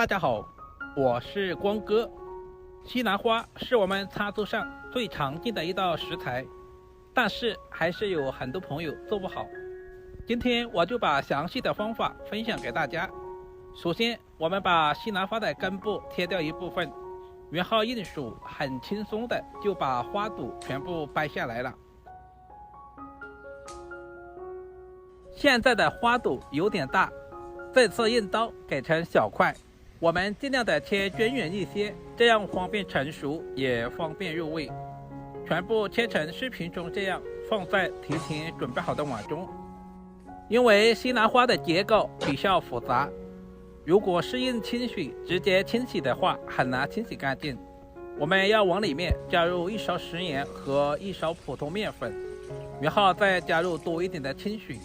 大家好，我是光哥。西兰花是我们餐桌上最常见的一道食材，但是还是有很多朋友做不好。今天我就把详细的方法分享给大家。首先，我们把西兰花的根部切掉一部分，然后用手很轻松的就把花朵全部掰下来了。现在的花朵有点大，这次用刀改成小块，我们尽量的切均匀一些，这样方便成熟也方便入味。全部切成视频中这样，放在提前准备好的碗中。因为西兰花的结构比较复杂，如果是用清水直接清洗的话，很难清洗干净。我们要往里面加入1勺食盐和1勺普通面粉，然后再加入多一点的清水。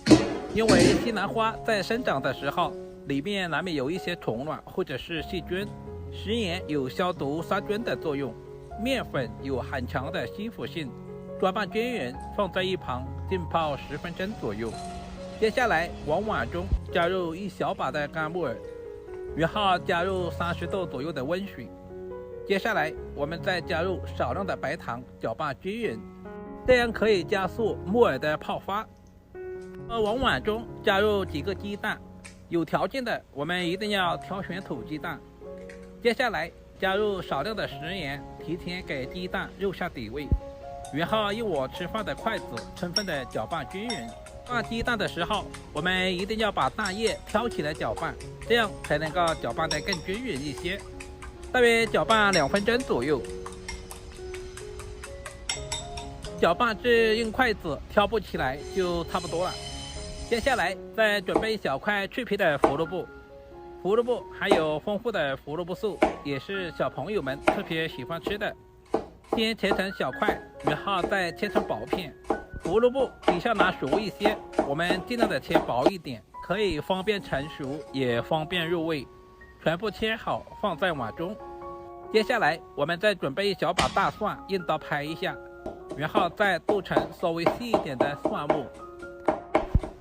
因为西兰花在生长的时候，里面难免有一些虫卵或者是细菌，食盐有消毒杀菌的作用，面粉有很强的吸附性。装拌均匀，放在一旁浸泡10分钟左右。接下来往碗中加入1小把的干木耳，然后加入30度左右的温水。接下来我们再加入少量的白糖，搅拌均匀，这样可以加速木耳的泡发。往碗中加入几个鸡蛋，有条件的我们一定要挑选土鸡蛋。接下来加入少量的食盐，提前给鸡蛋入下底味，然后用我吃饭的筷子充分的搅拌均匀。拌鸡蛋的时候，我们一定要把蛋液挑起来搅拌，这样才能够搅拌得更均匀一些。大约搅拌2分钟左右，搅拌至用筷子挑不起来就差不多了。接下来再准备1小块去皮的胡萝卜，胡萝卜含有丰富的胡萝卜素，也是小朋友们特别喜欢吃的。先切成小块，然后再切成薄片。胡萝卜比较难熟一些，我们尽量的切薄一点，可以方便成熟，也方便入味。全部切好放在碗中。接下来我们再准备1小把大蒜，用刀拍一下，然后再剁成稍微细一点的蒜末。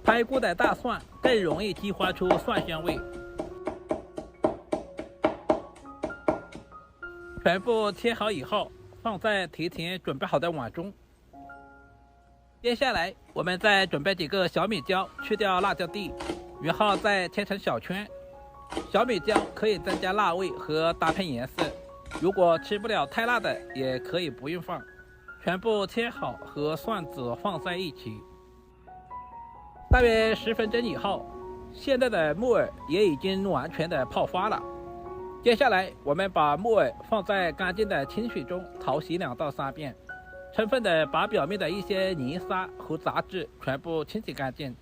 拍过的大蒜更容易激发出蒜香味。全部切好以后，放在提前准备好的碗中。接下来我们再准备几个小米椒，去掉辣椒蒂，然后再切成小圈。小米椒可以增加辣味和搭配颜色，如果吃不了太辣的也可以不用放。全部切好和蒜子放在一起。大约10分钟以后，现在的木耳也已经完全的泡发了。接下来我们把木耳放在干净的清水中淘洗2到3遍，充分的把表面的一些泥沙和杂质全部清洗干净。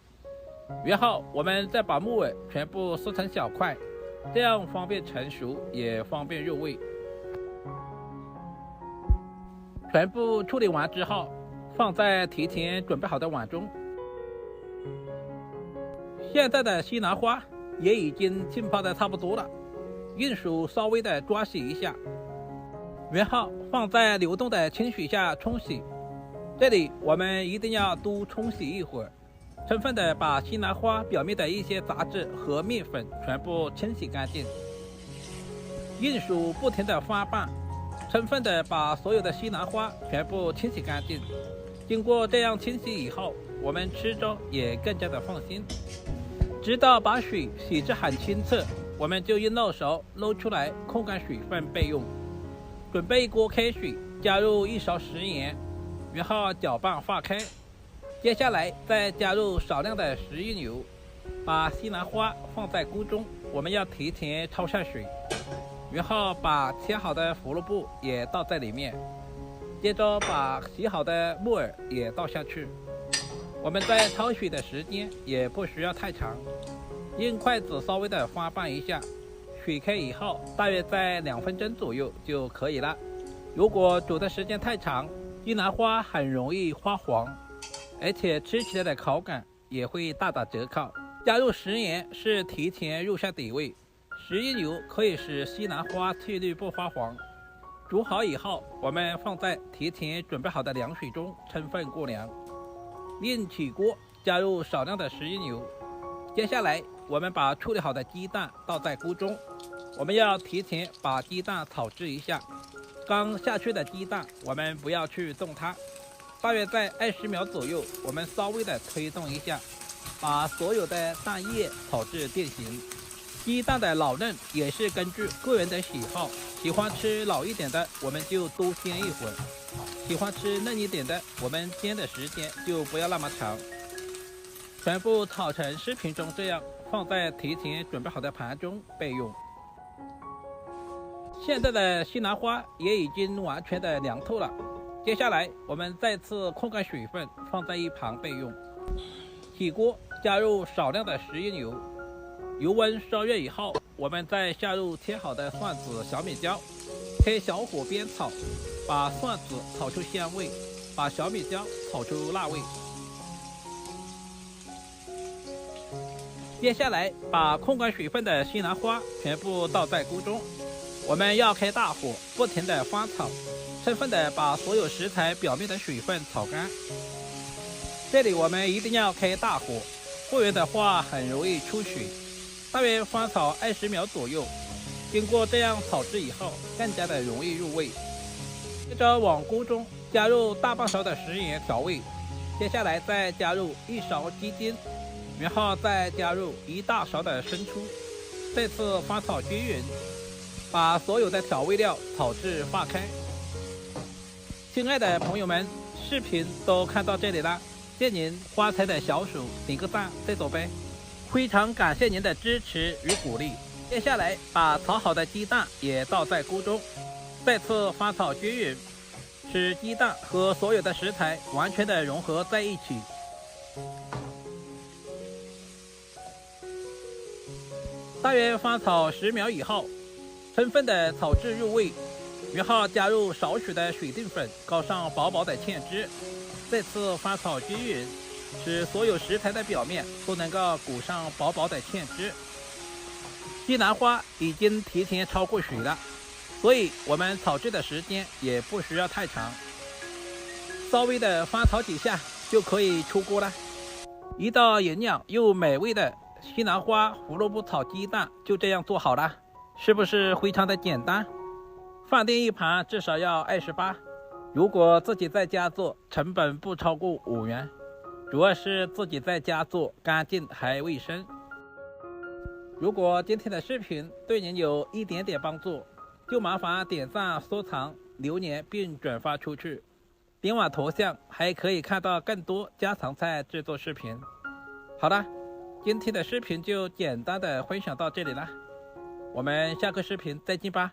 然后我们再把木耳全部撕成小块，这样方便成熟也方便入味。全部处理完之后，放在提前准备好的碗中。现在的西兰花也已经浸泡的差不多了，用手稍微的抓洗一下，然后放在流动的清水下冲洗。这里我们一定要多冲洗一会儿，充分的把西兰花表面的一些杂质和面粉全部清洗干净。用手不停的翻拌，充分的把所有的西兰花全部清洗干净。经过这样清洗以后，我们吃着也更加的放心。直到把水洗至很清澈，我们就用漏勺捞出来控干水分备用。准备一锅开水，加入1勺食盐，然后搅拌化开。接下来再加入少量的食用油，把西兰花放在锅中，我们要提前焯下水，然后把切好的胡萝卜也倒在里面，接着把洗好的木耳也倒下去。我们在焯水的时间也不需要太长，用筷子稍微的翻拌一下，水开以后大约在2分钟左右就可以了。如果煮的时间太长，西兰花很容易发黄，而且吃起来的口感也会大打折扣。加入食盐是提前入下底味，食用油可以使西兰花翠绿不发黄。煮好以后，我们放在提前准备好的凉水中充分过凉。另起锅，加入少量的食用油。接下来我们把处理好的鸡蛋倒在锅中，我们要提前把鸡蛋炒制一下。刚下去的鸡蛋，我们不要去动它，大约在20秒左右，我们稍微的推动一下，把所有的蛋液炒至定型。鸡蛋的老嫩也是根据个人的喜好，喜欢吃老一点的，我们就多煎一会儿；喜欢吃嫩一点的，我们煎的时间就不要那么长。全部炒成视频中这样，放在提前准备好的盘中备用。现在的西兰花也已经完全的凉透了，接下来我们再次控干水分，放在一旁备用。起锅，加入少量的食用油，油温烧热以后，我们再下入切好的蒜子、小米椒，开小火煸炒，把蒜子炒出香味，把小米椒炒出辣味。接下来把控干水分的西兰花全部倒在锅中，我们要开大火，不停的翻炒，充分的把所有食材表面的水分炒干。这里我们一定要开大火，不然的话很容易出水。大约翻炒20秒左右，经过这样炒制以后，更加的容易入味。接着往锅中加入大半勺的食盐调味，接下来再加入1勺鸡精，然后再加入1大勺的生抽，再次翻炒均匀，把所有的调味料炒至化开。亲爱的朋友们，视频都看到这里了，借您发财的小手点个赞再走呗，非常感谢您的支持与鼓励。接下来把炒好的鸡蛋也倒在锅中，再次翻炒均匀，使鸡蛋和所有的食材完全的融合在一起。大约翻炒10秒以后，充分的炒至入味，然后加入少许的水淀粉，搞上薄薄的芡汁，再次翻炒均匀，使所有食材的表面都能够裹上薄薄的芡汁。西兰花已经提前焯过水了，所以我们炒制的时间也不需要太长，稍微的翻炒几下就可以出锅了。一道营养又美味的西兰花胡萝卜炒鸡蛋就这样做好了，是不是非常的简单？饭店一盘至少要28，如果自己在家做，成本不超过5元，主要是自己在家做干净还卫生。如果今天的视频对您有一点点帮助，就麻烦点赞、收藏、留言并转发出去。点我头像还可以看到更多家常菜制作视频。好了，今天的视频就简单的分享到这里了，我们下个视频再见吧。